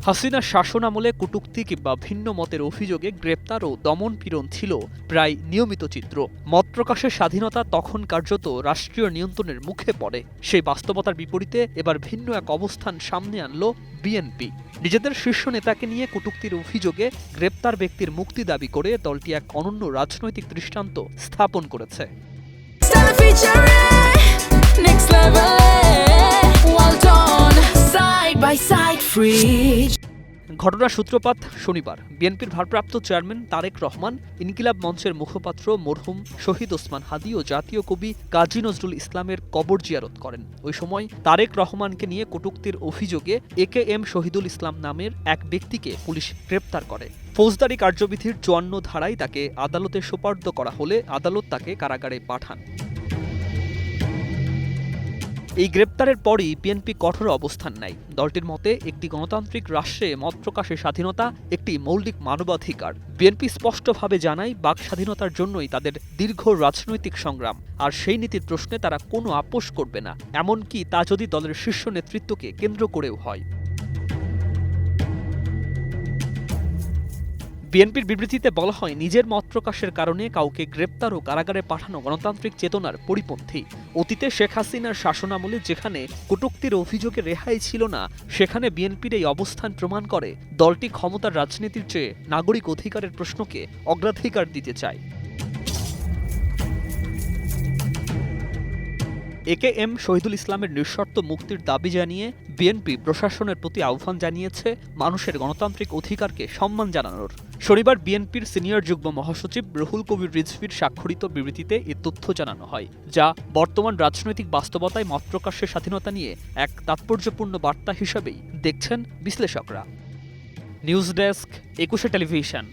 হাসিনার শাসনামলে কটূক্তি কিংবা ভিন্ন মতের অভিযোগে গ্রেপ্তার ও দমন-পীড়ন ছিল প্রায় নিয়মিত চিত্র। মত প্রকাশের স্বাধীনতা তখন কার্যত রাষ্ট্রীয় নিয়ন্ত্রণের মুখে পড়ে। সেই বাস্তবতার বিপরীতে এবার ভিন্ন এক অবস্থান সামনে আনল বিএনপি। নিজেদের শীর্ষ নেতাকে নিয়ে কটূক্তির অভিযোগে গ্রেপ্তার ব্যক্তির মুক্তি দাবি করে দলটি এক অনন্য রাজনৈতিক দৃষ্টান্ত স্থাপন করেছে। ঘটনার সূত্রপাত শনিবার। বিএনপির ভারপ্রাপ্ত চেয়ারম্যান তারেক রহমান ইনকিলাব মঞ্চের মুখপাত্র মরহুম শহীদ ওসমান হাদী ও জাতীয় কবি কাজী নজরুল ইসলামের কবর জিয়ারত করেন। ওই সময় তারেক রহমানকে নিয়ে কটূক্তির অভিযোগে AKM শহীদুল ইসলাম নামের এক ব্যক্তিকে পুলিশ গ্রেপ্তার করে। ফৌজদারি কার্যবিধির ৫৪ ধারায় তাকে আদালতে সোপর্দ করা হলে আদালত তাকে কারাগারে পাঠান। এই গ্রেপ্তারের পরই বিএনপি কঠোর অবস্থান নেয়। দলটির মতে একটি গণতান্ত্রিক রাষ্ট্রে মত প্রকাশের স্বাধীনতা একটি মৌলিক মানবাধিকার। বিএনপি স্পষ্টভাবে জানায় বাক স্বাধীনতার জন্যই তাদের দীর্ঘ রাজনৈতিক সংগ্রাম, আর সেই নীতির প্রশ্নে তারা কোনো আপোষ করবে না, এমনকি তা যদি দলের শীর্ষ নেতৃত্বকে কেন্দ্র করেও হয়। বিএনপির বিবৃতিতে বলা হয়, নিজের মত প্রকাশের কারণে কাউকে গ্রেপ্তার ও কারাগারে পাঠানো গণতান্ত্রিক চেতনার পরিপন্থী। অতীতে শেখ হাসিনার শাসনামলে যেখানে কটূক্তির অভিযোগে রেহাই ছিল না, সেখানে বিএনপির এই অবস্থান প্রমাণ করে দলটি ক্ষমতার রাজনীতির চেয়ে নাগরিক অধিকারের প্রশ্নকে অগ্রাধিকার দিতে চায়। AKM শহীদুল ইসলামের নিঃশর্ত মুক্তির দাবি জানিয়ে বিএনপি প্রশাসনের প্রতি আহ্বান জানিয়েছে মানুষের গণতান্ত্রিক অধিকারকে সম্মান জানানোর। শনিবার বিএনপির সিনিয়র যুগ্ম মহাসচিব রুহুল কবির রিজভীর স্বাক্ষরিত বিবৃতিতে এ তথ্য জানানো হয়, যা বর্তমান রাজনৈতিক বাস্তবতায় মত প্রকাশের স্বাধীনতা নিয়ে এক তাৎপর্যপূর্ণ বার্তা হিসেবেই দেখছেন বিশ্লেষকরা। News desk, ২১ television.